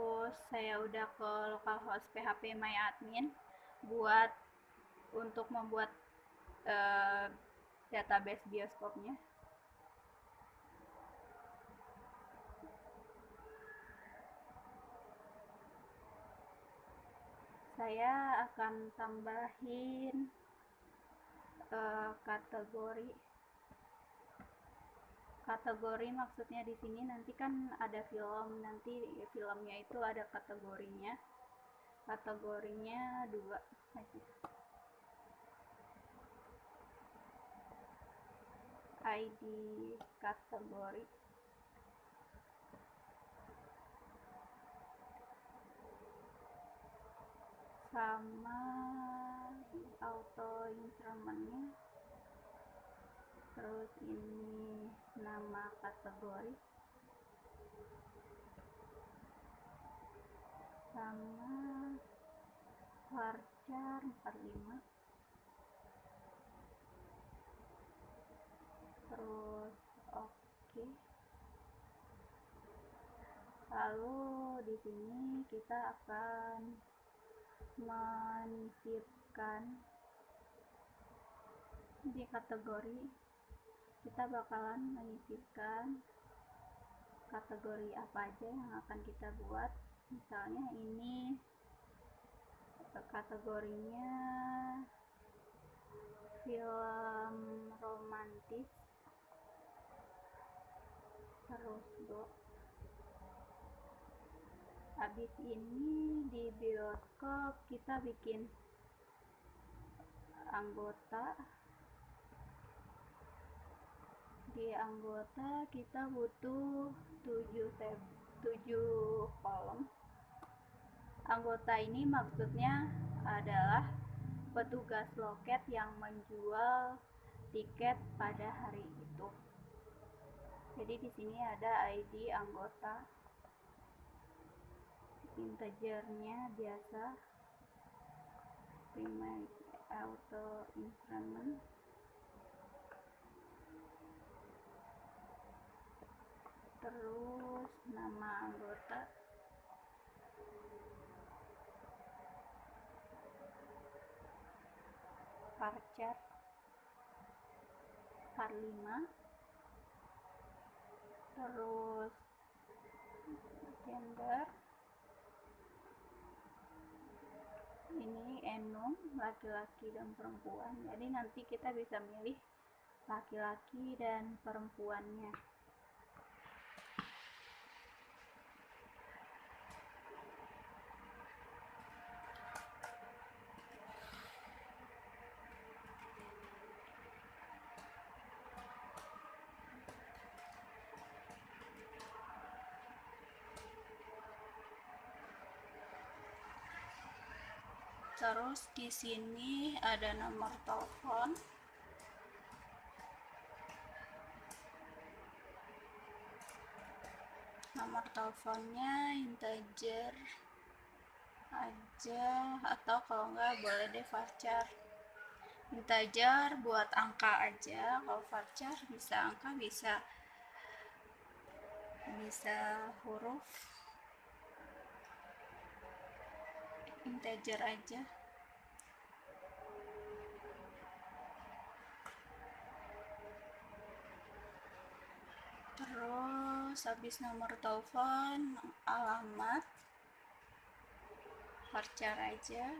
Terus saya udah ke localhost PHP MyAdmin buat untuk membuat database bioskopnya. Saya akan tambahin kategori maksudnya di sini nanti kan ada film, nanti filmnya itu ada kategorinya 2 aja. ID kategori sama auto incrementnya, terus ini nama kategori sama varchar 45, terus oke. Lalu di sini kita akan menyisipkan di kategori, kita bakalan menyisipkan kategori apa aja yang akan kita buat. Misalnya ini kategorinya film romantis, terus habis ini di bioskop kita bikin anggota. Di anggota kita butuh 7 kolom. Anggota ini maksudnya adalah petugas loket yang menjual tiket pada hari itu. Jadi di sini ada ID anggota, integernya biasa, prime auto increment, terus nama anggota, varchar var5, terus gender, ini enum, laki-laki dan perempuan. Jadi nanti kita bisa milih laki-laki dan perempuannya. Terus di sini ada nomor telepon. Nomor teleponnya integer aja, atau kalau enggak boleh deh varchar. Integer buat angka aja, kalau varchar bisa angka, bisa huruf. Integer aja. Terus habis nomor telepon, alamat, varchar aja.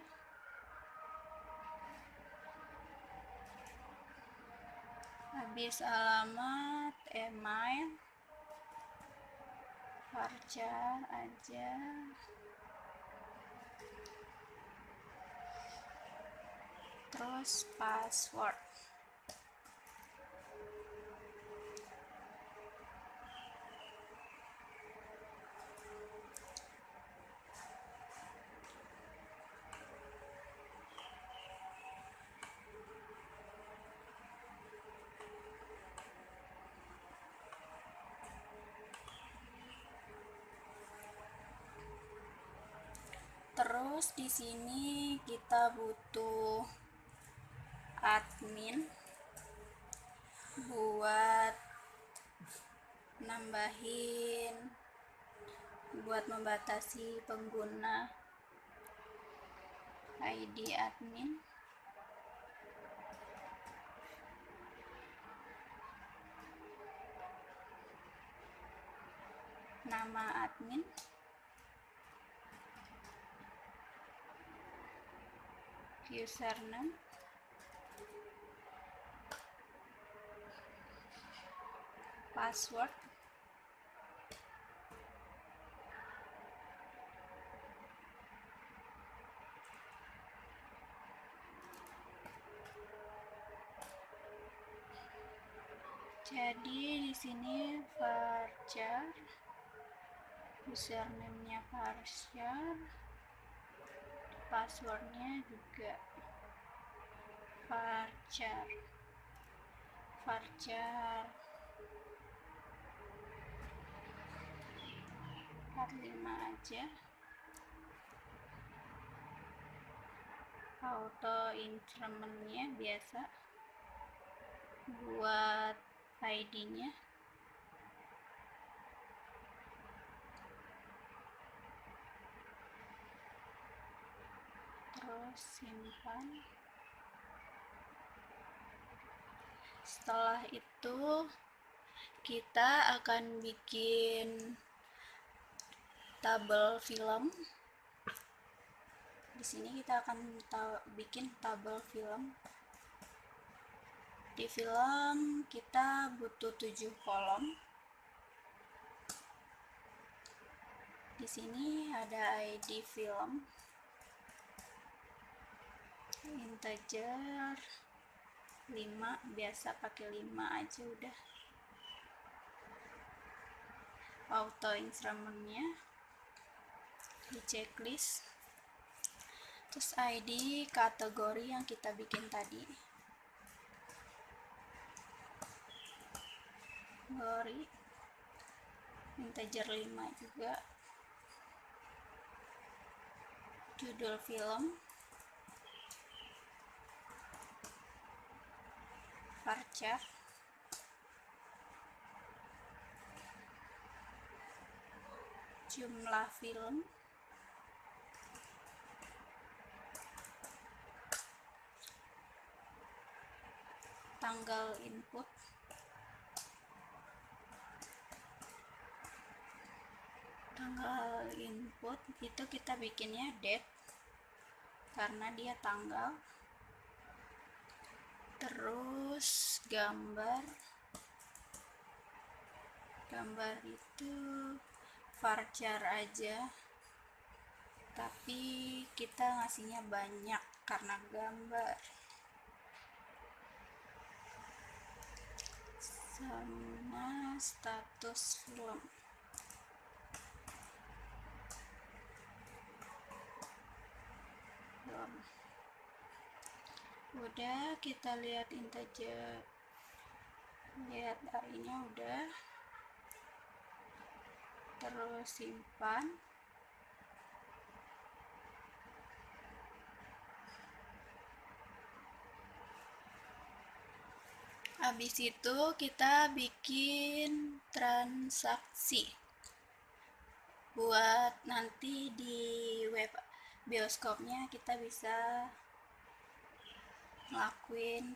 Habis alamat, email, varchar aja. Terus password. Terus di sini kita butuh admin buat nambahin buat membatasi pengguna ID admin, nama admin, username, password, jadi di sini varchar, username-nya varchar, passwordnya juga varchar 45 aja. Auto increment-nya biasa buat ID-nya, terus simpan. Setelah itu kita akan bikin tabel film. Di sini kita akan bikin tabel film. Di film kita butuh 7 kolom. Di sini ada ID film, integer 5, biasa pakai 5 aja udah. Auto increment-nya di checklist, terus ID kategori yang kita bikin tadi, kategori integer 5 juga, judul film, varchar, jumlah film, tanggal input, itu kita bikinnya date karena dia tanggal. Terus gambar itu varchar aja, tapi kita ngasihnya banyak karena gambar. Sama status film. Udah, kita lihat integer, lihat AI-nya udah, terus simpan. Habis itu kita bikin transaksi buat nanti di web bioskopnya kita bisa ngelakuin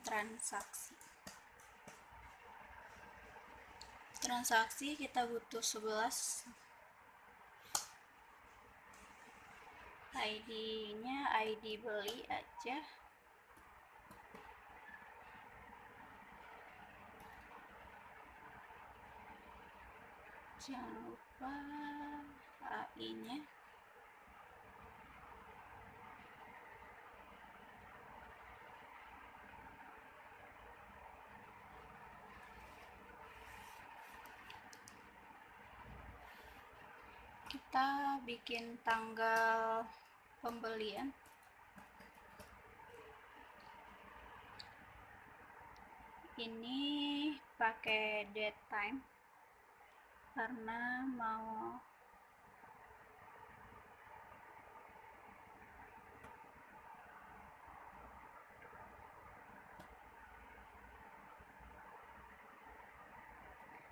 transaksi kita butuh 11. ID-nya ID beli aja, jangan lupa AI-nya. Kita bikin tanggal pembelian. Ini pakai date time karena mau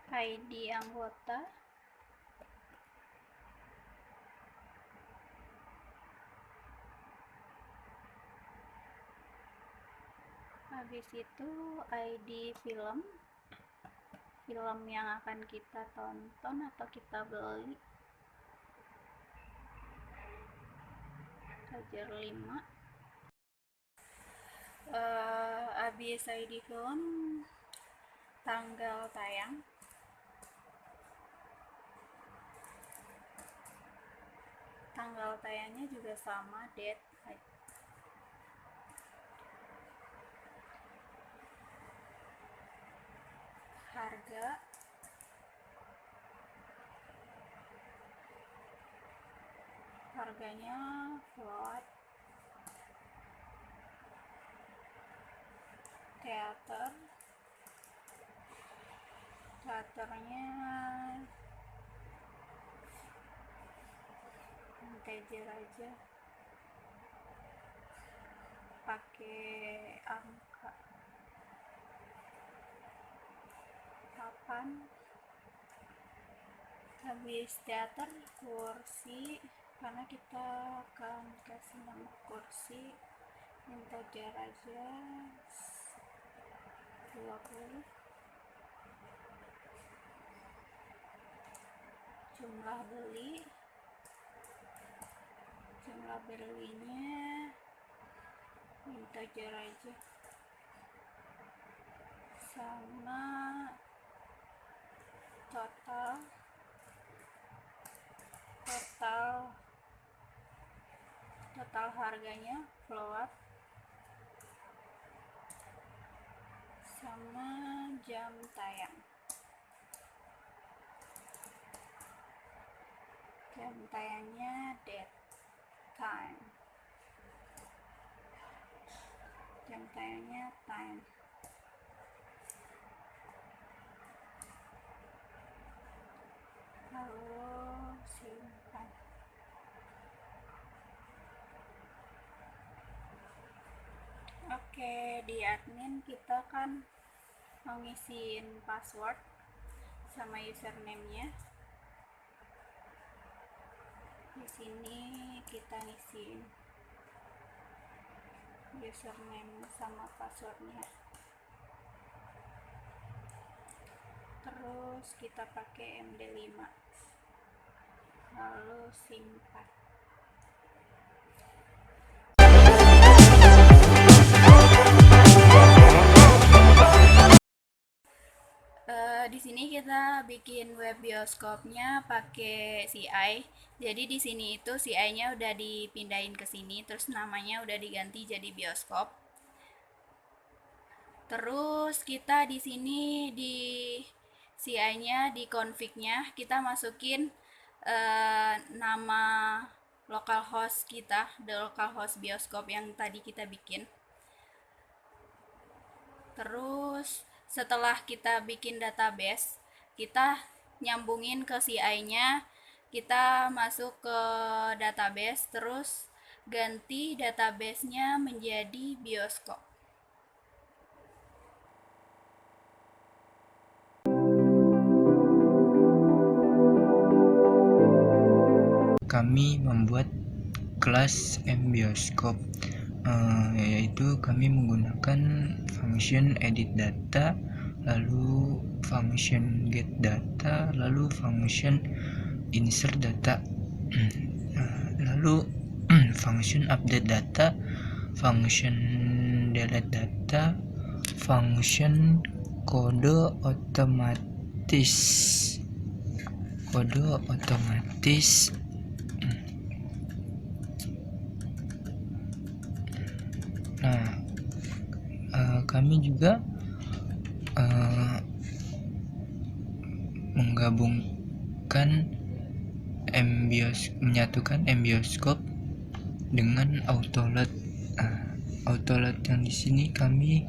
ID anggota, Habis itu ID film yang akan kita tonton atau kita beli, Tajar 5. Habis ID film, tanggal tayang, tanggal tayangnya juga sama, date, harga, harganya float, teaternya integer aja, pakai angka 8. Habis teater, kursi, karena kita akan kasih nama kursi, integer aja 20. Jumlah belinya integer aja, sama total harganya float, sama jam tayang. Jam tayangnya date time, jam tayangnya time. Lalu simpan. Oke, di admin kita kan ngisiin password sama username-nya. Di sini kita ngisiin username sama passwordnya. Terus kita pakai MD5, lalu simpan. Di sini kita bikin web bioskopnya pakai CI. Jadi di sini itu CI-nya udah dipindahin ke sini, terus namanya udah diganti jadi bioskop. Terus kita di sini di CI-nya, di config-nya kita masukin nama localhost kita, the localhost bioskop yang tadi kita bikin. Terus setelah kita bikin database, kita nyambungin ke CI-nya, kita masuk ke database, terus ganti database-nya menjadi bioskop. Kami membuat kelas mbioskop, yaitu kami menggunakan function edit data, lalu function get data, lalu function insert data, lalu function update data, function delete data, function kode otomatis. Nah, kami juga menggabungkan menyatukan mbioskop dengan autoload. Autoload yang di sini kami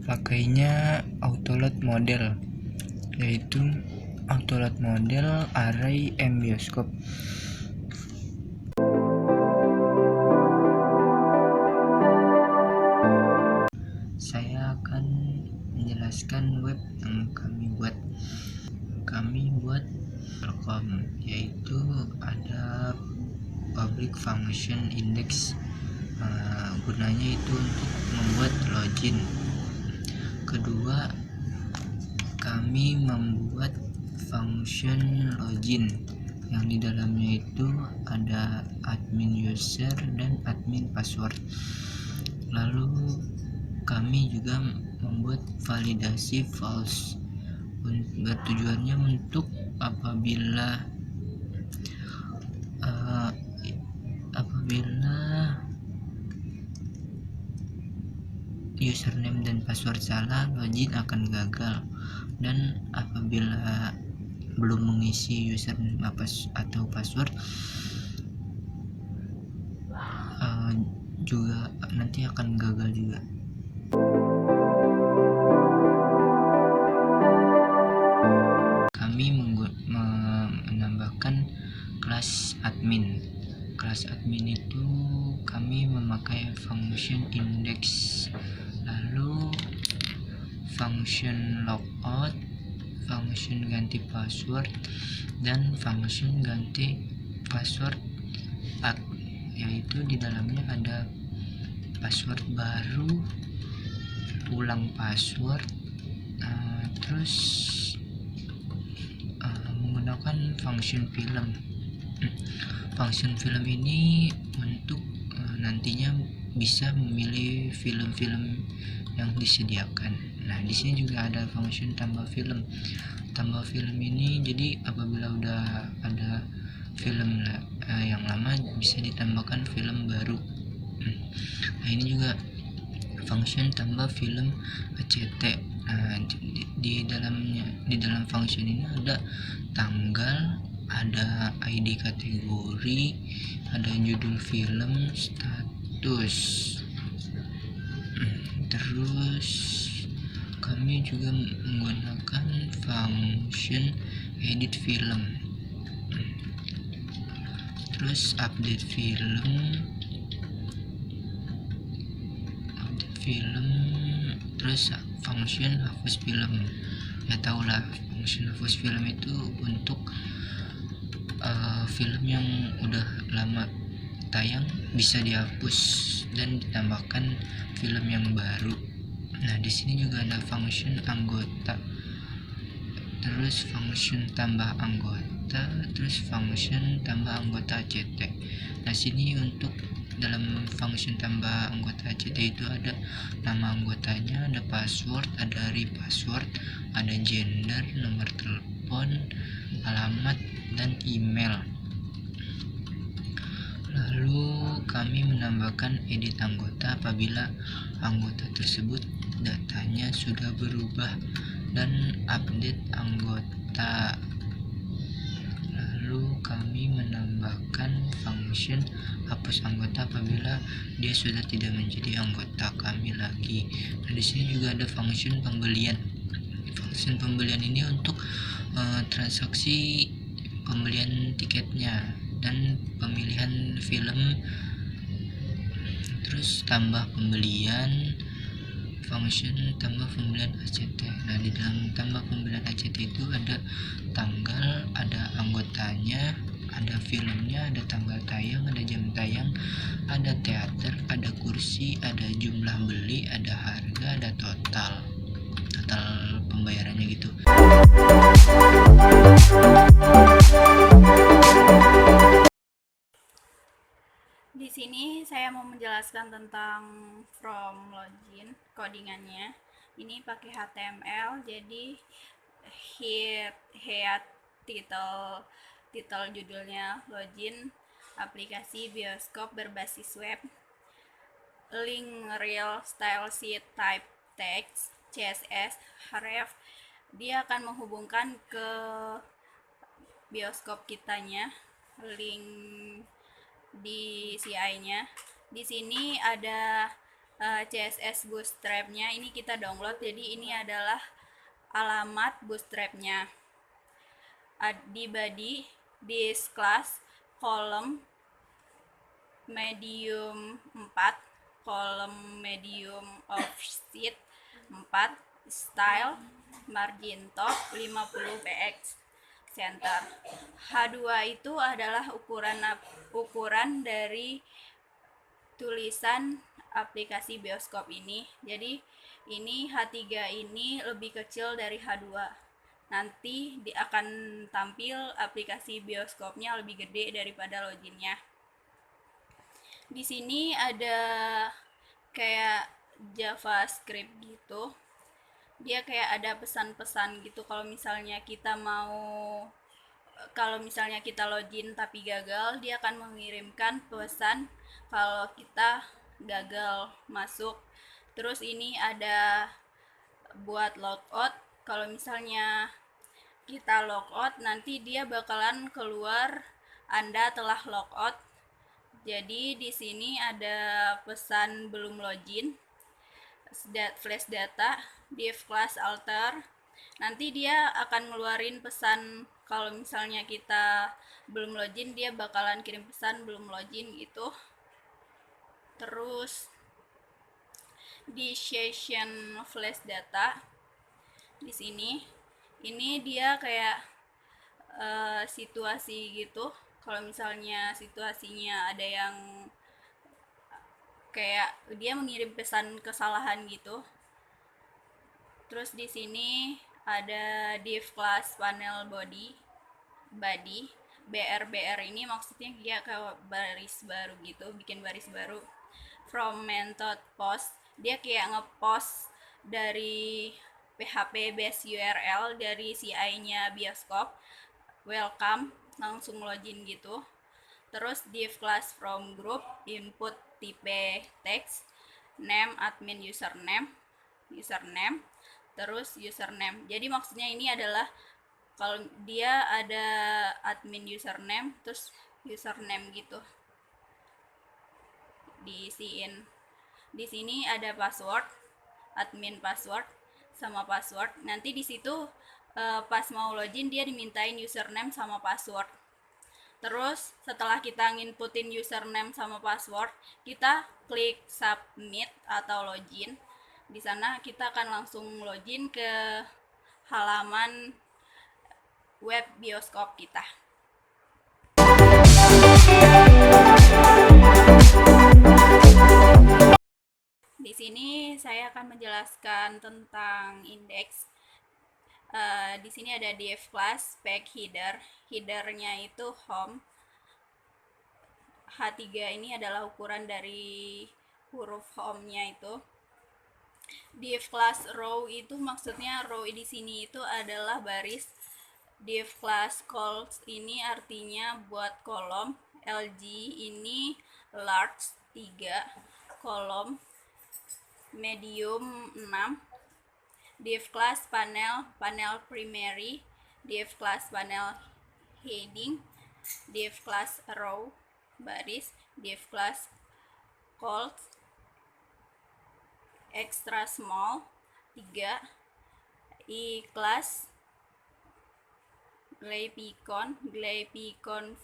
pakainya autoload model, yaitu autoload model array mbioskop. Saya akan menjelaskan web yang kami buat. Kami buat Telkom, yaitu ada public function index gunanya itu untuk membuat login. Kedua, kami membuat function login yang di dalamnya itu ada admin user dan admin password. Lalu kami juga membuat validasi false, bertujuannya untuk apabila username dan password salah, login akan gagal. Dan apabila belum mengisi username atau password, juga nanti akan gagal juga. Kami menambahkan kelas admin. Kelas admin itu kami memakai function index, lalu function logout, function ganti password, dan function ganti password yaitu di dalamnya ada password baru, ulang password, terus menggunakan function film. Function film ini untuk nantinya bisa memilih film-film yang disediakan. Nah, di sini juga ada function tambah film. Tambah film ini jadi apabila udah ada film yang lama bisa ditambahkan film baru. Nah, ini juga function tambah film ACT. Nah, di dalam function ini ada tanggal, ada ID kategori, ada judul film, status. Terus kami juga menggunakan function edit film, terus update film, terus function hapus film. Ya tau lah, function hapus film itu untuk film yang udah lama tayang bisa dihapus dan ditambahkan film yang baru. Nah, di sini juga ada function anggota, terus function tambah anggota, terus function tambah anggota ACT. Nah, sini untuk dalam function tambah anggota ACT itu ada nama anggotanya, ada password, ada repassword, ada gender, nomor telepon, alamat, dan email. Lalu kami menambahkan edit anggota apabila anggota tersebut datanya sudah berubah, dan update anggota. Lalu kami menambahkan function hapus anggota apabila dia sudah tidak menjadi anggota kami lagi. Nah, di sini juga ada function pembelian. Function pembelian ini untuk transaksi pembelian tiketnya dan pemilihan film. Terus tambah pembelian, function tambah pembelian ACT. Nah, di dalam tambah pembelian ACT itu ada tanggal, ada anggotanya, ada filmnya, ada tanggal tayang, ada jam tayang, ada teater, ada kursi, ada jumlah beli, ada harga, ada total pembayarannya gitu. Di sini saya mau menjelaskan tentang from login, codingannya. Ini pakai HTML, jadi head title judulnya login, aplikasi bioskop berbasis web, link real style sheet type text CSS href. Dia akan menghubungkan ke bioskop kitanya, link di CI-nya. Di sini ada CSS bootstrap-nya, ini kita download. Jadi ini adalah alamat bootstrap-nya. Di body, this class, kolom medium 4, kolom medium offset 4, style margin top 50 px, center. H2 itu adalah ukuran dari tulisan aplikasi bioskop ini. Jadi ini H3 ini lebih kecil dari H2. Nanti akan tampil aplikasi bioskopnya lebih gede daripada loginnya. Di sini ada kayak JavaScript gitu. Dia kayak ada pesan-pesan gitu kalau misalnya kita login tapi gagal, dia akan mengirimkan pesan kalau kita gagal masuk. Terus ini ada buat logout. Kalau misalnya kita logout, nanti dia bakalan keluar Anda telah logout. Jadi di sini ada pesan belum login, flash data, div class alter. Nanti dia akan ngeluarin pesan kalau misalnya kita belum login, dia bakalan kirim pesan belum login gitu. Terus di session flash data di sini ini dia kayak situasi gitu. Kalau misalnya situasinya ada yang kayak dia mengirim pesan kesalahan gitu. Terus di sini ada div class panel body BR ini maksudnya dia kayak baris baru gitu, bikin baris baru. From method post, dia kayak ngepost dari PHP base URL dari CI-nya bioskop. Welcome, langsung login gitu. Terus div class from group, input tipe text, name admin username, terus username. Jadi maksudnya ini adalah kalau dia ada admin username terus username gitu diisiin. Di sini ada password, admin password sama password. Nanti di situ pas mau login dia dimintain username sama password. Terus setelah kita nginputin username sama password, kita klik submit atau login. Di sana kita akan langsung login ke halaman web bioskop kita. Di sini saya akan menjelaskan tentang indeks. Di sini ada div class pack header. Headernya itu home. H3 ini adalah ukuran dari huruf home-nya itu. Div class row itu maksudnya row di sini itu adalah baris. Div class columns ini artinya buat kolom. LG ini large 3, kolom medium 6. Div class panel primary, div class panel heading, div class row baris, div class columns extra small 3, i class glypicon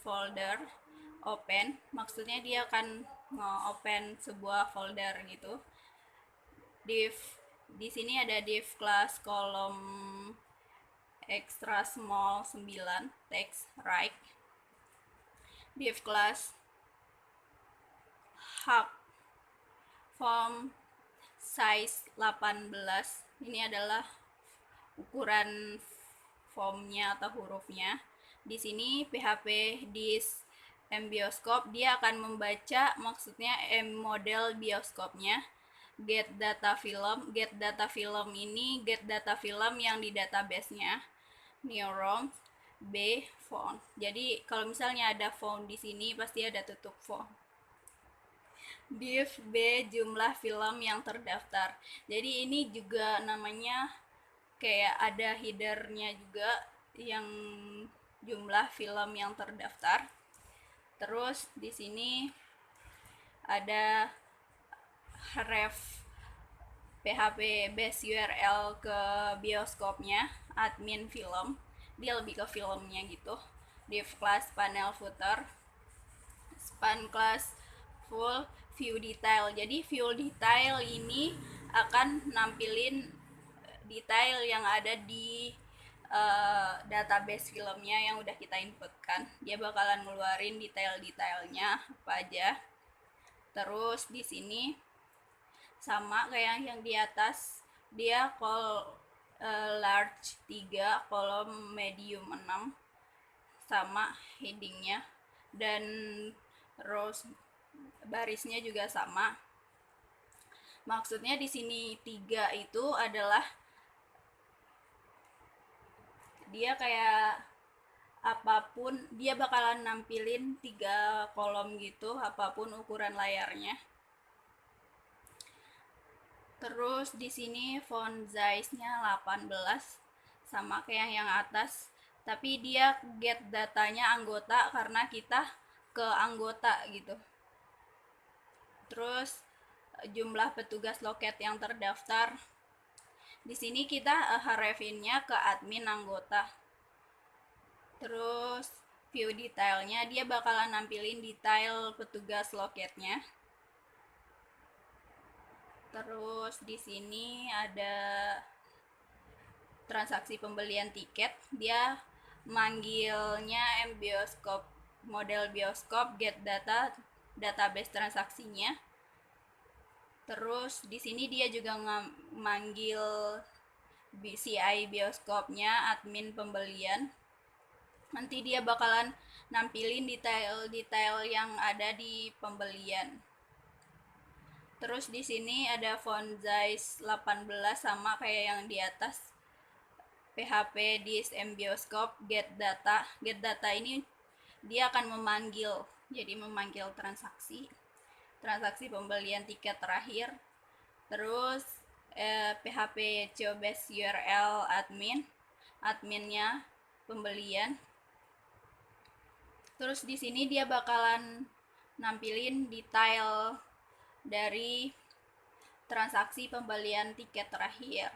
folder open, maksudnya dia akan open sebuah folder gitu. Div di sini ada div class kolom extra small 9 text right. Div class hub form size 18, ini adalah ukuran formnya atau hurufnya. Di sini PHP dis mbioskop dia akan membaca maksudnya model bioskopnya. Get data film ini get data film yang di database-nya. Neurons B font. Jadi kalau misalnya ada font di sini pasti ada tutup font. Div B jumlah film yang terdaftar. Jadi ini juga namanya kayak ada headernya juga yang jumlah film yang terdaftar. Terus di sini ada ref PHP base URL ke bioskopnya, admin film, dia lebih ke filmnya gitu. Div class panel footer, span class full view detail. Jadi view detail ini akan nampilin detail yang ada di database filmnya yang udah kita inputkan. Dia bakalan ngeluarin detail-detailnya apa aja. Terus di sini sama kayak yang di atas, dia large 3, kolom medium 6, sama headingnya, dan rows barisnya juga sama. Maksudnya di sini 3 itu adalah dia kayak apapun dia bakalan nampilin 3 kolom gitu, apapun ukuran layarnya. Terus di sini font size-nya 18, sama kayak yang atas, tapi dia get datanya anggota karena kita ke anggota gitu. Terus jumlah petugas loket yang terdaftar. Di sini kita hrefin-nya ke admin anggota. Terus view detailnya dia bakalan nampilin detail petugas loketnya. Terus di sini ada transaksi pembelian tiket, dia manggilnya mbioskop, model bioskop, get data, database transaksinya. Terus di sini dia juga manggil CI bioskopnya, admin pembelian. Nanti dia bakalan nampilin detail-detail yang ada di pembelian. Terus di sini ada font size 18 sama kayak yang di atas. PHP dis mbioskop get data. Get data ini dia akan memanggil, jadi memanggil transaksi pembelian tiket terakhir. Terus PHP cobes URL adminnya pembelian. Terus di sini dia bakalan nampilin detail dari transaksi pembelian tiket terakhir.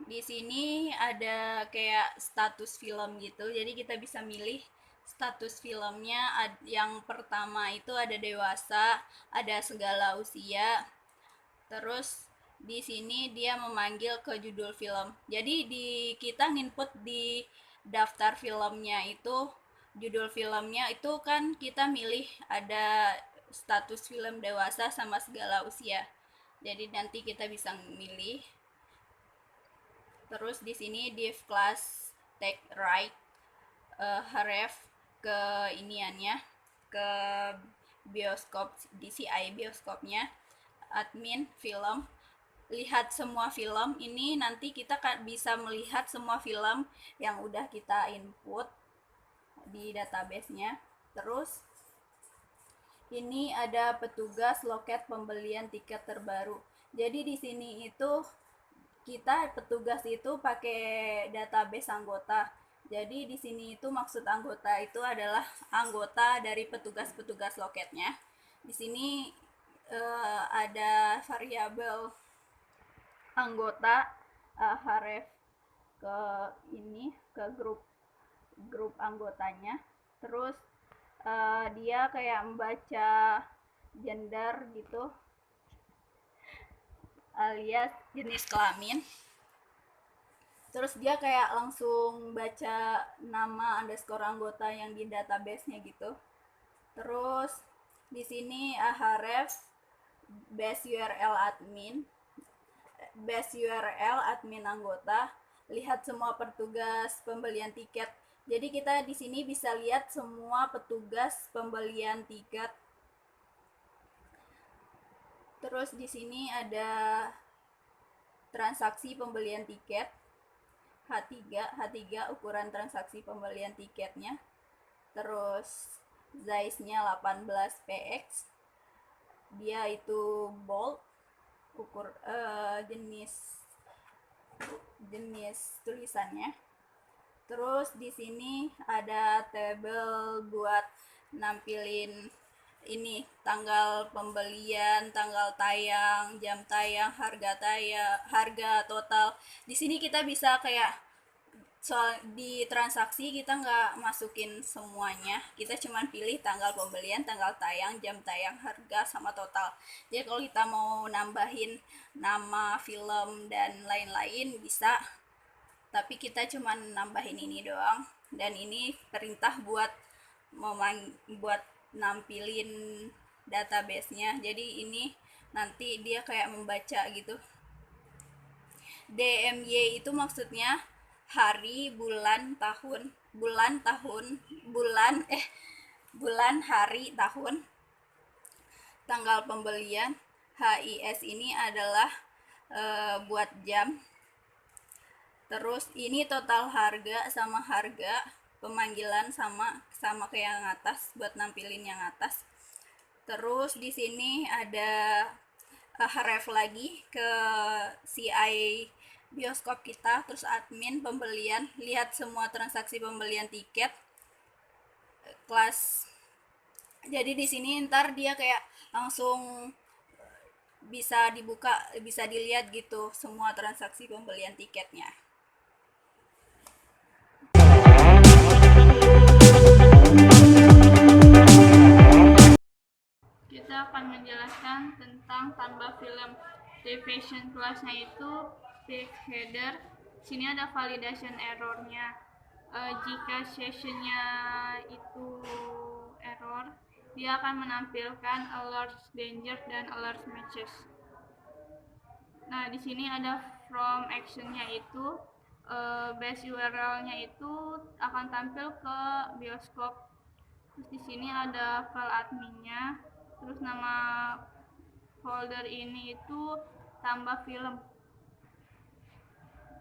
Di sini ada kayak status film gitu, jadi kita bisa milih status filmnya. Yang pertama itu ada dewasa, ada segala usia. Terus di sini dia memanggil ke judul film. Jadi kita input di daftar filmnya itu, judul filmnya itu kan kita milih ada status film dewasa sama segala usia. Jadi nanti kita bisa milih. Terus di sini div class take right href ke iniannya, ke bioskop, DCI bioskopnya, admin film, lihat semua film. Ini nanti kita bisa melihat semua film yang udah kita input di database-nya. Terus ini ada petugas loket pembelian tiket terbaru. Jadi di sini itu kita petugas itu pakai database anggota. Jadi di sini itu maksud anggota itu adalah anggota dari petugas-petugas loketnya. Di sini ada variabel anggota href ke ini, ke grup anggotanya. Terus dia kayak membaca gender gitu, alias jenis kelamin. Terus dia kayak langsung baca nama underscore anggota yang di database-nya gitu. Terus di sini href base URL admin anggota, lihat semua petugas pembelian tiket. Jadi kita di sini bisa lihat semua petugas pembelian tiket. Terus di sini ada transaksi pembelian tiket H3 ukuran transaksi pembelian tiketnya. Terus size-nya 18px. Dia itu bold, ukur jenis tulisannya. Terus di sini ada tabel buat nampilin ini tanggal pembelian, tanggal tayang, jam tayang, harga total. Di sini kita bisa kayak soal di transaksi kita nggak masukin semuanya, kita cuma pilih tanggal pembelian, tanggal tayang, jam tayang, harga, sama total. Jadi kalau kita mau nambahin nama film dan lain-lain bisa, tapi kita cuma nambahin ini doang. dan ini perintah buat buat nampilin database-nya. Jadi ini nanti dia kayak membaca gitu. DMY itu maksudnya hari, bulan, tahun, bulan, hari, tahun, tanggal pembelian. HIS ini adalah buat jam. Terus ini total harga sama harga pemanggilan sama kayak yang atas buat nampilin yang atas. Terus di sini ada ref lagi ke CI bioskop kita, terus admin pembelian, lihat semua transaksi pembelian tiket kelas. Jadi di sini ntar dia kayak langsung bisa dibuka, bisa dilihat gitu semua transaksi pembelian tiketnya. Kita akan menjelaskan tentang tambah film. Deviation class-nya itu page header. Sini ada validation errornya. Jika sessionnya itu error, dia akan menampilkan alert danger dan alert matches. Nah, di sini ada from action-nya itu base URL-nya itu akan tampil ke bioskop. Terus di sini ada file adminnya. Terus nama folder ini itu tambah film.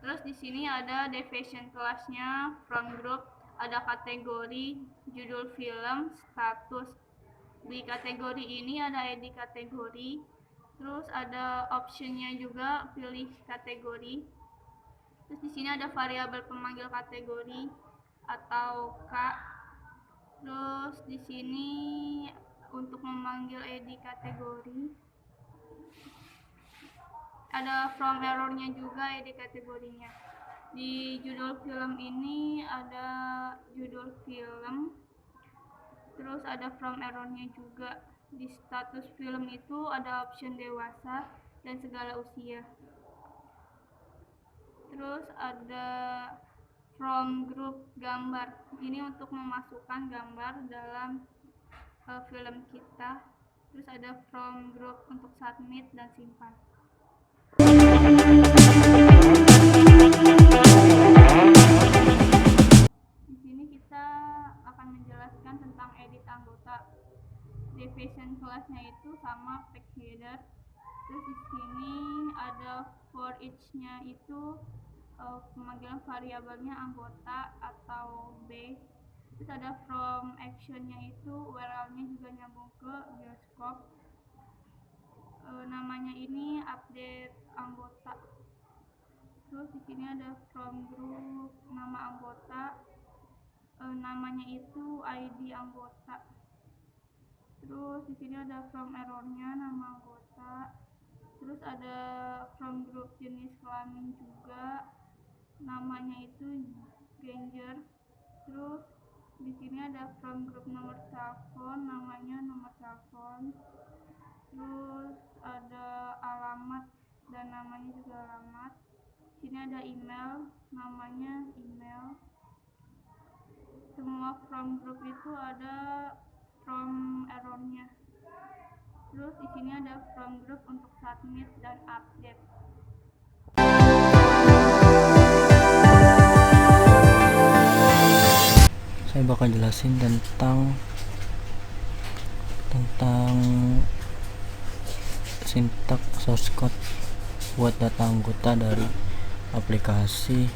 Terus di sini ada deviation kelasnya, from group, ada kategori, judul film, status. Di kategori ini ada edit kategori. Terus ada optionnya juga, pilih kategori. Terus di sini ada variabel pemanggil kategori atau K. Terus di sini untuk memanggil edit kategori ada from errornya juga edit kategorinya. Di judul film ini ada judul film, terus ada from errornya juga. Di status film itu ada option dewasa dan segala usia. Terus ada from group gambar, ini untuk memasukkan gambar dalam film kita. Terus ada from group untuk submit dan simpan. Di sini kita akan menjelaskan tentang edit anggota. Deviation kelasnya itu sama page header. Terus di sini ada for each-nya itu pemanggilan variabelnya anggota atau B. Terus ada from action-nya itu URL-nya juga nyambung ke bioskop. Namanya ini update anggota. Terus di sini ada from group, nama anggota, namanya itu ID anggota. Terus di sini ada from errornya, nama anggota. Terus ada from group jenis kelamin juga, namanya itu Granger. Terus di sini ada from group nomor telepon, namanya nomor telepon. Terus ada alamat dan namanya juga alamat. Sini ada email, namanya email. Semua from group itu ada from errornya. Terus di sini ada from group untuk submit dan update. Saya bakal jelasin tentang sintak source code buat data anggota dari aplikasi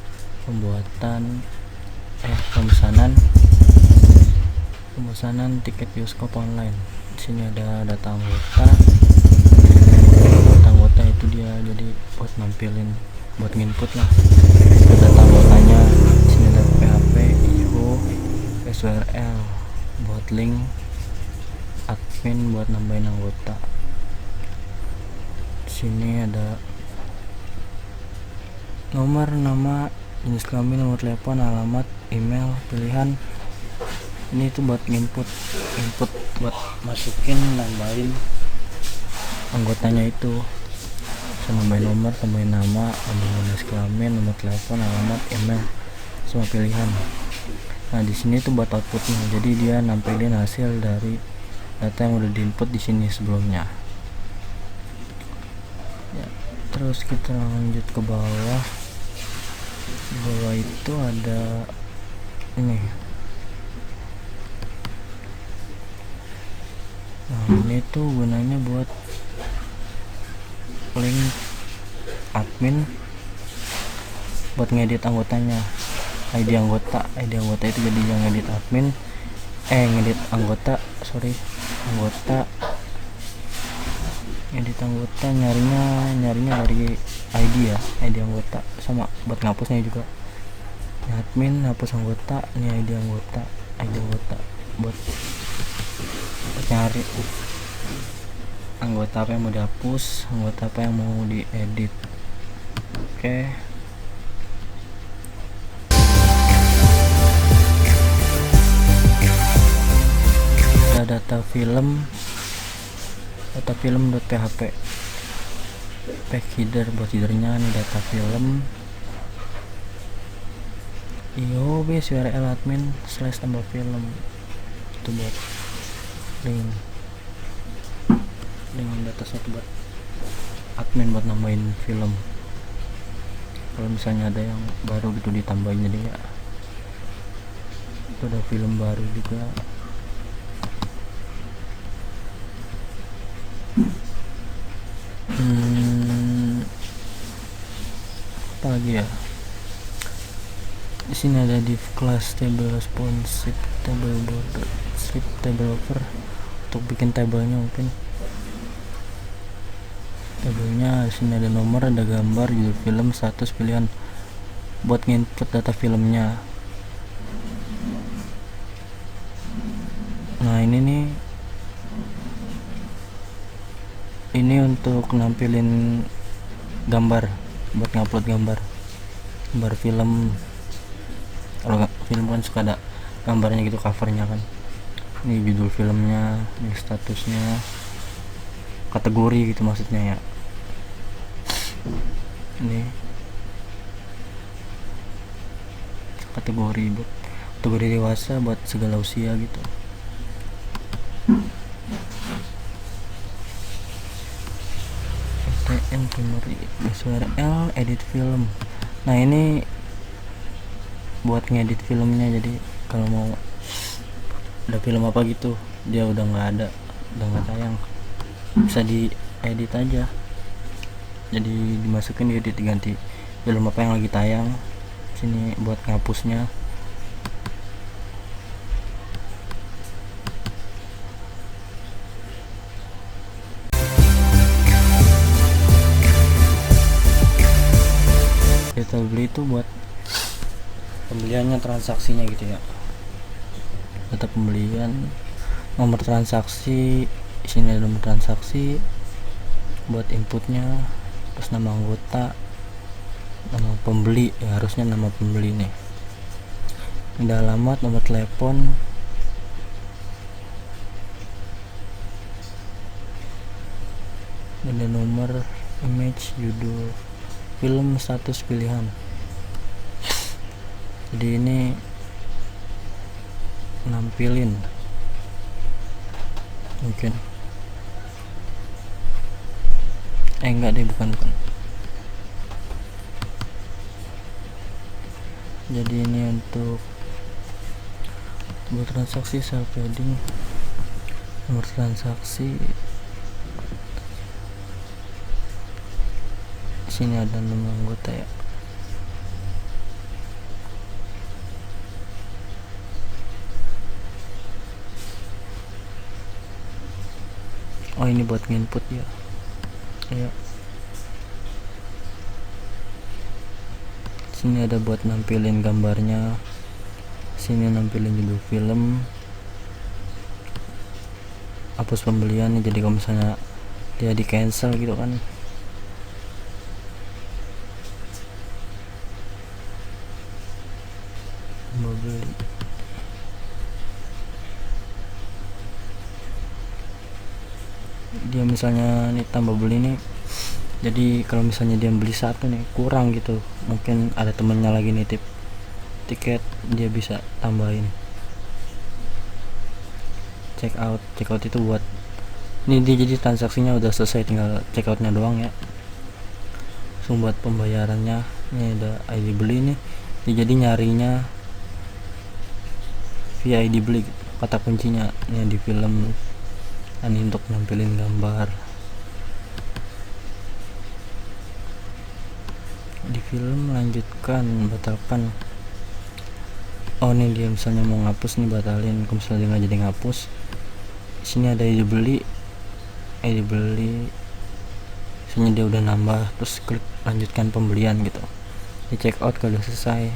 pemesanan tiket bioskop online. Di sini ada data anggota itu dia jadi buat nampilin, buat nginput lah data anggotanya. Di sini ada PHP, IO, SURL buat link, admin buat nambahin anggota. Di sini ada nomor, nama, jenis kelamin, nomor telepon, alamat, email, pilihan. Ini itu buat input buat masukin, nambahin anggotanya itu. Bisa nambahin nomor, tambahin nama, nambahin jenis kelamin, nomor telepon, alamat, email, semua pilihan. Nah di sini tuh buat outputnya, jadi dia nampilin hasil dari data yang udah diinput di sini sebelumnya ya. Terus kita lanjut ke bawah. Di bawah itu ada ini. Nah ini tuh gunanya buat link admin buat ngedit anggotanya. ID anggota itu jadi yang ngedit admin, ngedit anggota, ngedit anggota nyarinya dari ID ya, ID anggota, sama buat ngapusnya juga. Admin hapus anggota, ini ID anggota buat nyari anggota apa yang mau dihapus, anggota apa yang mau diedit. Oke. Ada data film.php pack header buat headernya nih, data film IOB URL admin / tambah film itu buat link data satu buat admin buat nambahin film. Kalau misalnya ada yang baru gitu ditambahin, jadi ya itu ada film baru juga. Apa lagi ya? Di sini ada div class table responsive table border strip table over untuk bikin tabelnya. Mungkin tabelnya di sini ada nomor, ada gambar, judul film, status, pilihan buat nginput data filmnya. Nah ini untuk nampilin gambar, buat ngupload gambar film. Kalau film kan suka ada gambarnya gitu, covernya kan. Ini judul filmnya, ini statusnya, kategori gitu maksudnya ya. Ini kategori buat kategori dewasa, buat segala usia gitu. Primary URL edit film. Nah ini buat ngedit filmnya, jadi kalau mau ada film apa gitu dia udah nggak tayang, bisa diedit aja, jadi dimasukin diedit, diganti film apa yang lagi tayang. Sini buat ngapusnya. Data beli itu buat pembeliannya, transaksinya gitu ya. Data pembelian, nomor transaksi, di sini ada nomor transaksi buat inputnya, terus nama anggota, nama pembeli ya, harusnya nama pembeli nih. Ada alamat, nomor telepon, ada nomor, image, judul film, status, pilihan. Jadi ini nampilin mungkin enggak deh, bukan. Jadi ini untuk buat transaksi, self padding, nomor transaksi. Sini ada nama anggota ya. Oh ini buat input ya. Ya. Sini ada buat nampilin gambarnya. Sini nampilin judul film. Hapus pembelian nih, jadi kalau misalnya dia di cancel gitu kan. Beli. Dia misalnya nih tambah beli nih, jadi kalau misalnya dia beli satu nih kurang gitu, mungkin ada temennya lagi nitip, tiket dia bisa tambahin. Check out itu buat ini dia, jadi transaksinya udah selesai, tinggal check outnya doang ya. Langsung buat pembayarannya, ini ada ID beli nih. Jadi nyarinya via ID beli, kata kuncinya ini di film. Ini untuk nampilin gambar di film. Lanjutkan, batalkan. Oh nih dia misalnya mau ngapus nih, batalin. Kalau misalnya dia nggak jadi ngapus, di sini ada ID beli. Misalnya dia udah nambah, terus klik lanjutkan pembelian gitu. Di check out kalau udah selesai.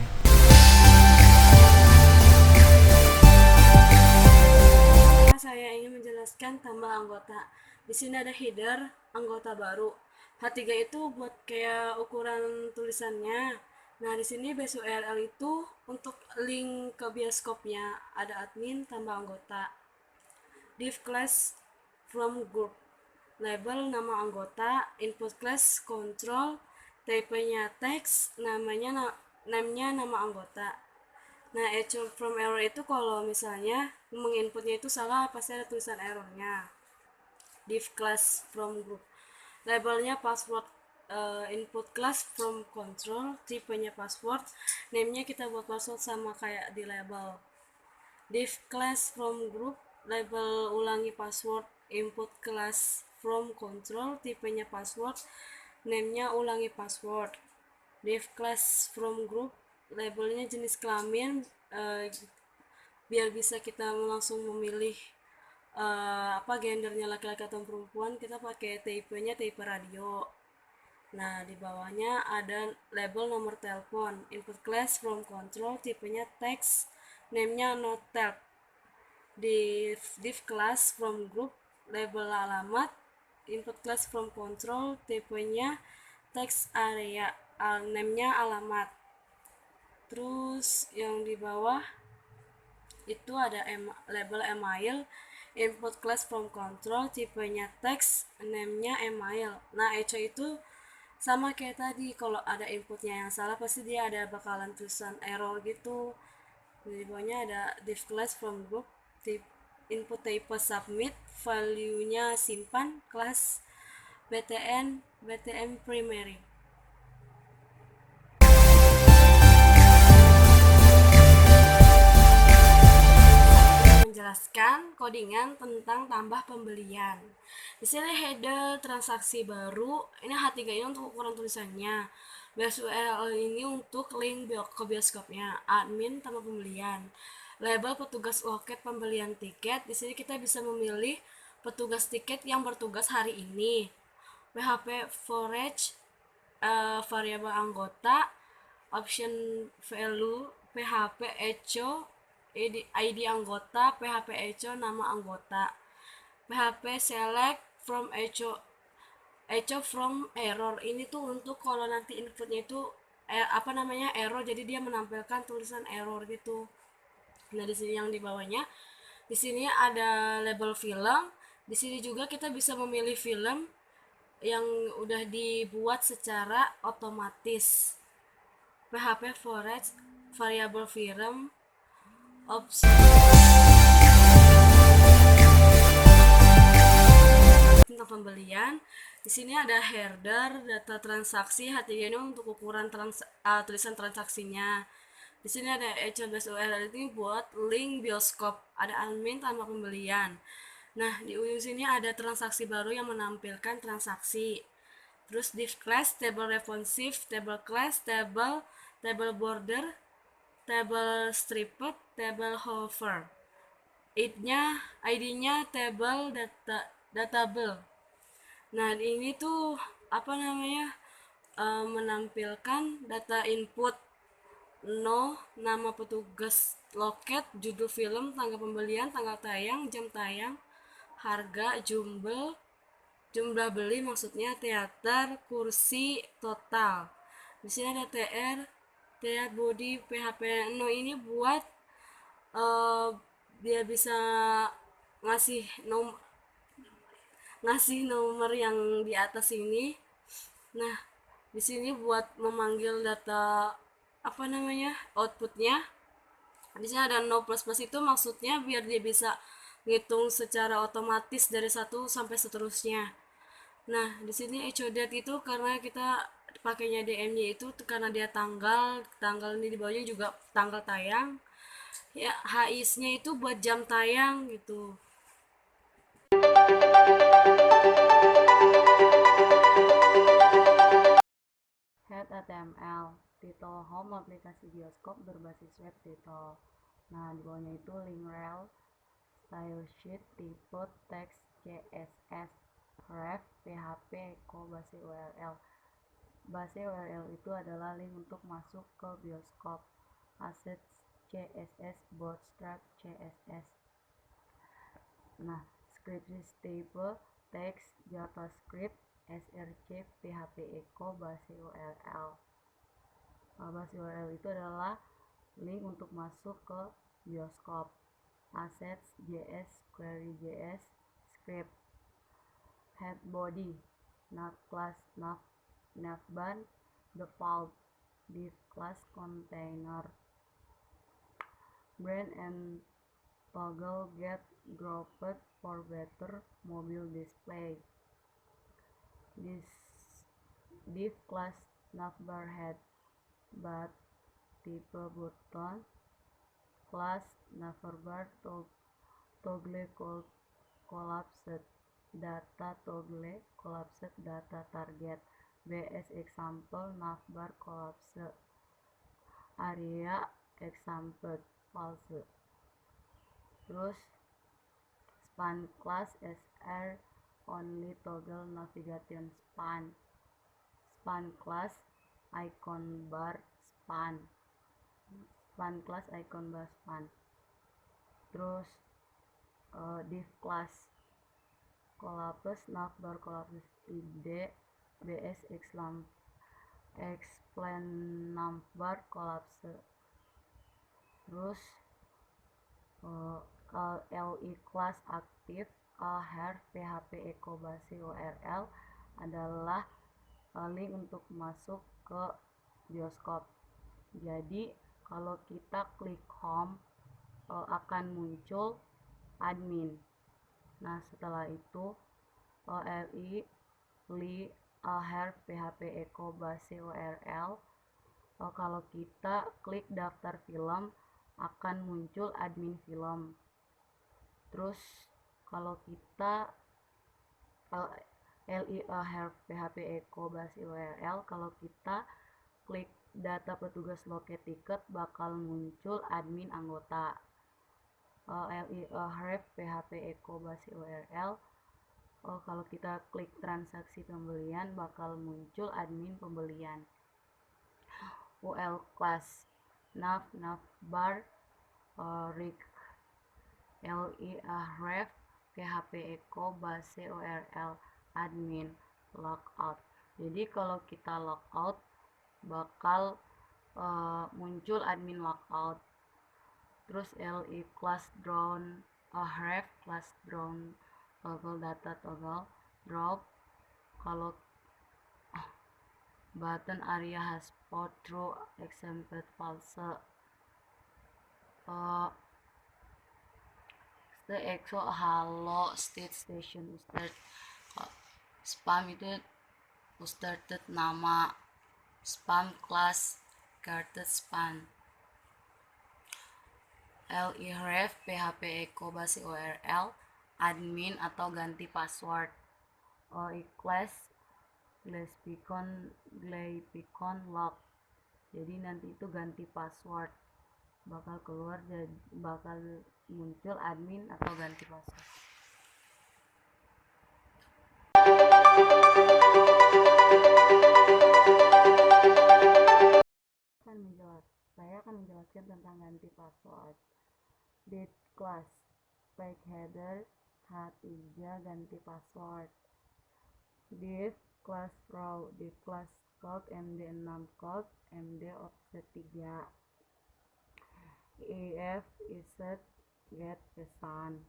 Saya ingin menjelaskan tambah anggota. Di sini ada header anggota baru. H3 itu buat kayak ukuran tulisannya. Nah, di sini base URL itu untuk link ke bioskopnya. Ada admin tambah anggota. Div class from group. Label nama anggota, input class control, type-nya text, namanya nama anggota. Nah, echo from error itu kalau misalnya menginputnya itu salah, pasti ada tulisan errornya. Div class from group. Labelnya password, input class from control, tipenya password, name-nya kita buat password sama kayak di label. Div class from group, label ulangi password, input class from control, tipenya password, name-nya ulangi password. Div class from group, labelnya jenis kelamin, biar bisa kita langsung memilih gendernya laki-laki atau perempuan. Kita pakai type-nya type radio. Nah, di bawahnya ada label nomor telepon, input class from control, tipenya text, name-nya not tab. Di div class from group, label alamat, input class from control, tipenya text area, name-nya alamat. Terus yang di bawah itu ada label email, input class from control, tipenya text, name-nya email. Nah, echo itu sama kayak tadi, kalau ada inputnya yang salah pasti dia ada bakalan tulisan error gitu. Di bawahnya ada div class from group, input type submit, value-nya simpan, kelas BTN primary. Menjelaskan codingan tentang tambah pembelian. Di sini header transaksi baru, ini H3 ini untuk ukuran tulisannya. Base URL ini untuk link ke bioskopnya, admin tambah pembelian. Label petugas loket pembelian tiket. Di sini kita bisa memilih petugas tiket yang bertugas hari ini. PHP forage, variabel anggota, option value, PHP echo, ID anggota, PHP echo nama anggota, PHP select from echo from error. Ini tuh untuk kalau nanti inputnya itu error, jadi dia menampilkan tulisan error gitu. Nah, di sini yang di bawahnya, di sini ada label film. Di sini juga kita bisa memilih film yang udah dibuat secara otomatis. PHP forage, variabel film, option tentang pembelian. Di sini ada header, data transaksi, H3 ini untuk ukuran tulisan transaksinya. Di sini ada base URL ini buat link bioskop, ada admin tanpa pembelian. Nah, di ujung sini ada transaksi baru yang menampilkan transaksi. Terus div class, table responsive, table class, table border, table stripped, table hover. ID-nya table datable. Nah, ini tuh menampilkan data input, nama petugas loket, judul film, tanggal pembelian, tanggal tayang, jam tayang, harga, jumlah beli maksudnya, teater, kursi, total. Di sini ada TR body, PHP ini buat dia bisa ngasih nomor yang di atas ini. Nah, di sini buat memanggil data apa namanya outputnya. Di sini ada no plus plus, itu maksudnya biar dia bisa ngitung secara otomatis dari satu sampai seterusnya. Nah, di sini echodat itu karena kita pakainya DM-nya itu karena dia tanggal ini di bawahnya juga tanggal tayang. Ya, HIS-nya itu buat jam tayang gitu. HTML, titel home aplikasi bioskop berbasis web title. Nah, di bawahnya itu link rel, style sheet, tipe, teks, CSS, ref, PHP, echo, base URL. Base URL itu adalah link untuk masuk ke bioskop. Assets, CSS, bootstrap, CSS. Nah, script type, teks, JavaScript, src, PHP echo, base URL. Base URL itu adalah link untuk masuk ke bioskop. Assets, JS, query JS, script. Head body, nav class, navbar, default, div class, container. Brand and toggle get grouped for better mobile display. This div class navbar head, but type button class navbar toggle collapsed data toggle collapsed data target. BS example navbar collapse area example false. Terus span class SR only toggle navigation span class icon bar span class icon bar span. Terus div class collapse navbar collapse id bs explain navbar collapse. Terus li class aktif her php echo base url adalah link untuk masuk ke bioskop. Jadi kalau kita klik home akan muncul admin. Nah, setelah itu li her php echo base url, kalau kita klik daftar film akan muncul admin film. Terus kalau kita li her php echo base url, kalau kita klik data petugas loket tiket bakal muncul admin anggota. li her php echo base url, kalau kita klik transaksi pembelian bakal muncul admin pembelian. ul class navbar rig li ref php echo base url admin logout. Jadi kalau kita logout bakal muncul admin logout. Terus li class drone ref class drone toggle data toggle drop, kalau button area has port through example false. The exo halo state station start. Spam itu started nama, spam class started spam. li ref php echo base url admin atau ganti password. Class Glypicon lock, jadi nanti itu ganti password bakal keluar, jadi bakal muncul admin atau ganti password. Saya akan menjelaskan tentang ganti password. Date class page header H3 ganti password. Div class row, div class code md6 code md offset 3. if iset get pesan,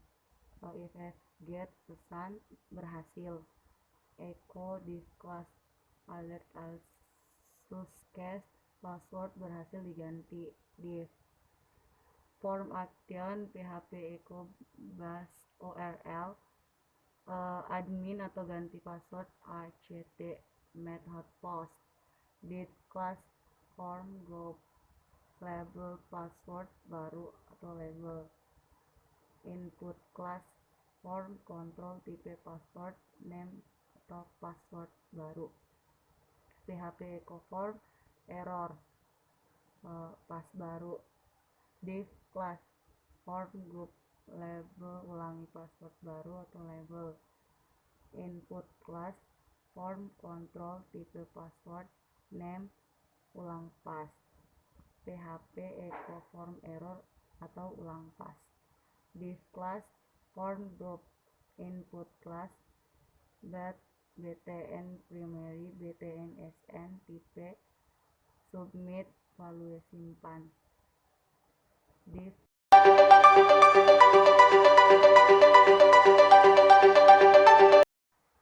if get pesan berhasil. Echo div class alert asus case password berhasil diganti. Div form action php echo bas url admin atau ganti password act method post div class form group label password baru atau label input class form control tipe password name atau password baru php echo form error pas baru div class form group label ulangi password baru atau label input class form control tipe password name ulang pas php echo form error atau ulang pas div class form group input class btn primary btn sn tipe submit value simpan div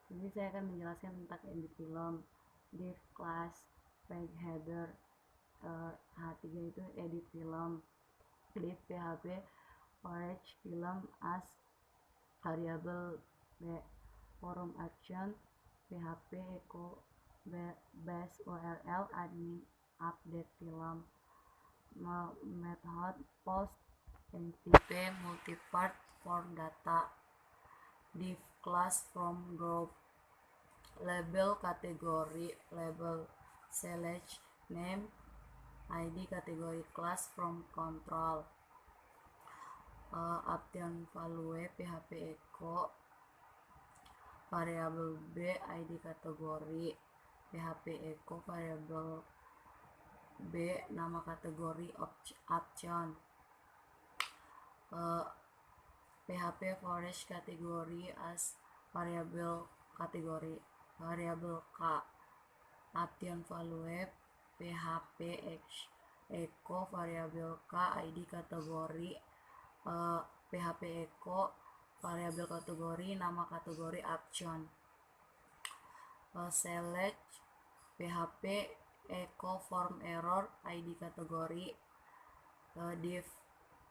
Jadi saya akan menjelaskan tentang edit film div class page header H3 itu edit film div php orange film as variable forum action php echo base url admin update film method post ntp multipart form data div class from group label kategori label select name id kategori class from control action value php echo variable b id kategori php echo variable b nama kategori option php forest kategori as variable kategori variable k action value php echo variable k id kategori php echo variable kategori nama kategori action select php echo form error id kategori div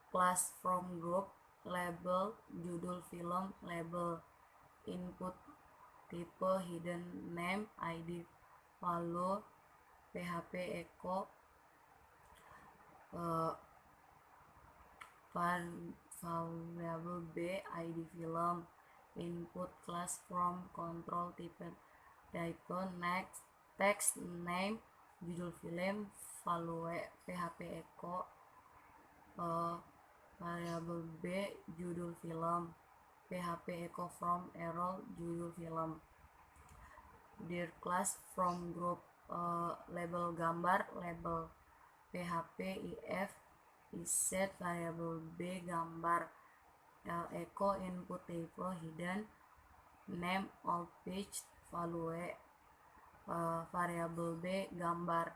class from group label judul film label input tipe hidden name id value php echo variable b id film input class from control type next text name judul film value php echo variable b judul film php echo from error judul film dir class from group label gambar label php if iset variable b gambar echo input type hidden name all page value variable b gambar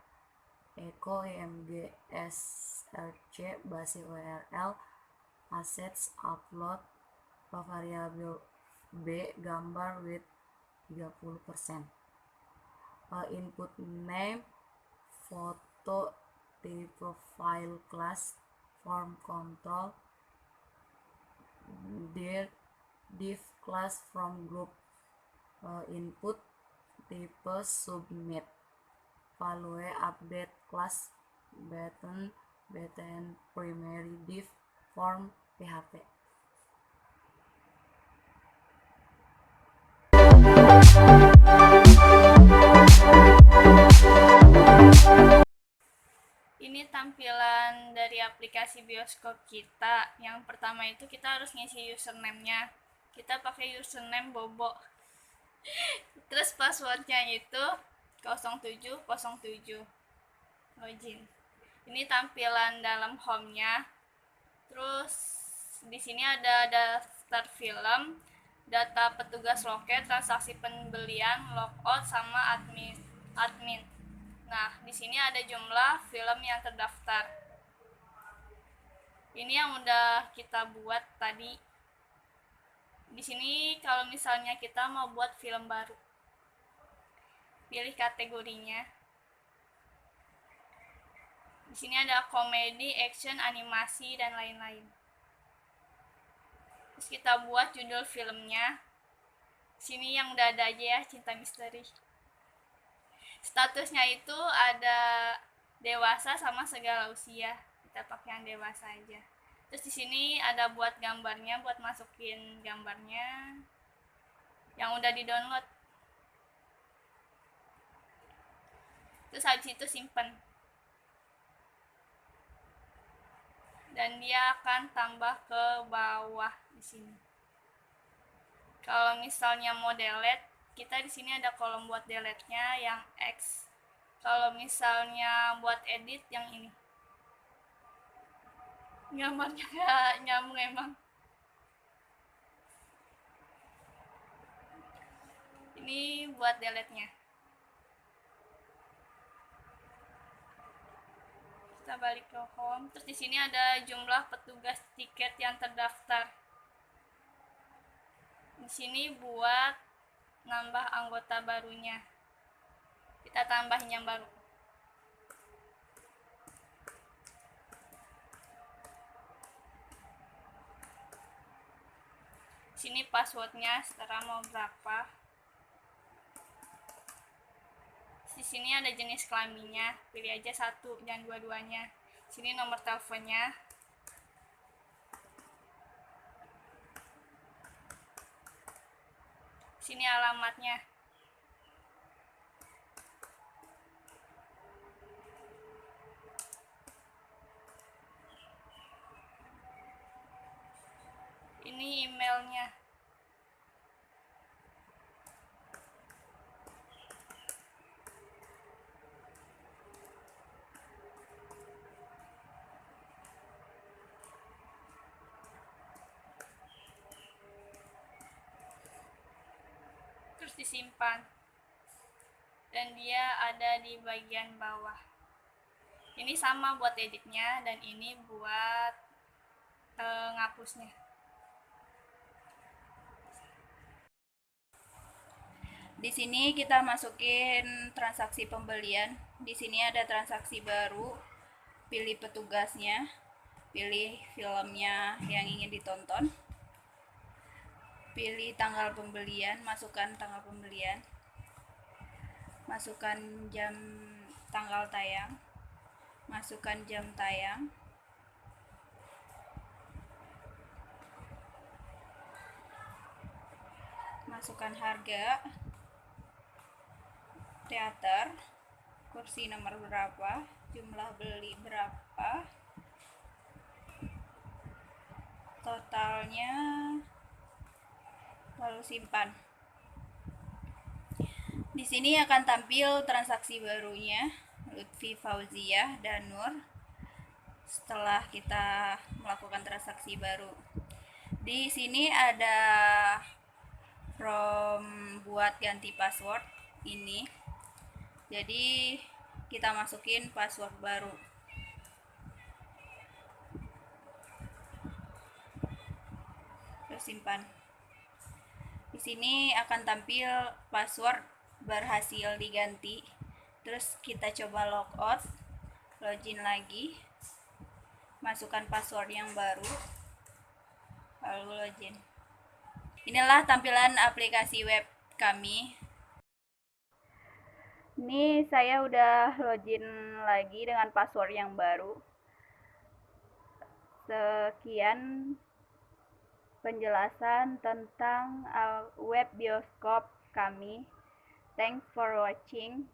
echo img src base url assets upload variable b gambar with 30% input name foto type file class form control div class from group input type submit value update class btn primary div form php Ini tampilan dari aplikasi bioskop kita. Yang pertama itu kita harus ngisi username-nya. Kita pakai username Bobo. Terus passwordnya itu 0707. Login. Ini tampilan dalam home-nya. Terus di sini ada daftar film, data petugas loket, transaksi pembelian, logout sama admin. Nah, di sini ada jumlah film yang terdaftar. Ini yang udah kita buat tadi. Di sini kalau misalnya kita mau buat film baru, pilih kategorinya. Di sini ada komedi, action, animasi, dan lain-lain. Terus kita buat judul filmnya. Sini yang udah ada aja ya, Cinta Misteri. Statusnya itu ada dewasa sama segala usia. Kita pakai yang dewasa aja. Terus di sini ada buat gambarnya, buat masukin gambarnya yang udah di-download. Terus habis itu simpen. Dan dia akan tambah ke bawah di sini. Kalau misalnya mau delete, kita di sini ada kolom buat delete-nya yang X. Kalau misalnya buat edit yang ini. Gambarnya nggak nyambung emang. Ini buat delete-nya. Kita balik ke home. Terus di sini ada jumlah petugas tiket yang terdaftar. Di sini buat nambah anggota barunya. Kita tambahin yang baru. Sini passwordnya sekarang mau berapa. Di sini ada jenis kelaminnya, pilih aja satu, jangan dua-duanya. Sini nomor teleponnya. Sini alamatnya. Ini emailnya. Terus disimpan. Dan dia ada di bagian bawah. Ini sama buat editnya dan ini buat ngapusnya. Di sini kita masukin transaksi pembelian. Di sini ada transaksi baru. Pilih petugasnya, pilih filmnya yang ingin ditonton. Pilih tanggal pembelian, masukkan tanggal pembelian. Masukkan jam tanggal tayang. Masukkan jam tayang. Masukkan harga teater, kursi nomor berapa, jumlah beli berapa, totalnya, lalu simpan. Di sini akan tampil transaksi barunya, Lutfi Fauziah dan Nur. Setelah kita melakukan transaksi baru, di sini ada from buat ganti password ini. Jadi kita masukin password baru. Terus simpan. Di sini akan tampil password berhasil diganti. Terus kita coba logout, login lagi, masukkan password yang baru, lalu login. Inilah tampilan aplikasi web kami. Ini saya udah login lagi dengan password yang baru. Sekian penjelasan tentang web bioskop kami. Thanks for watching.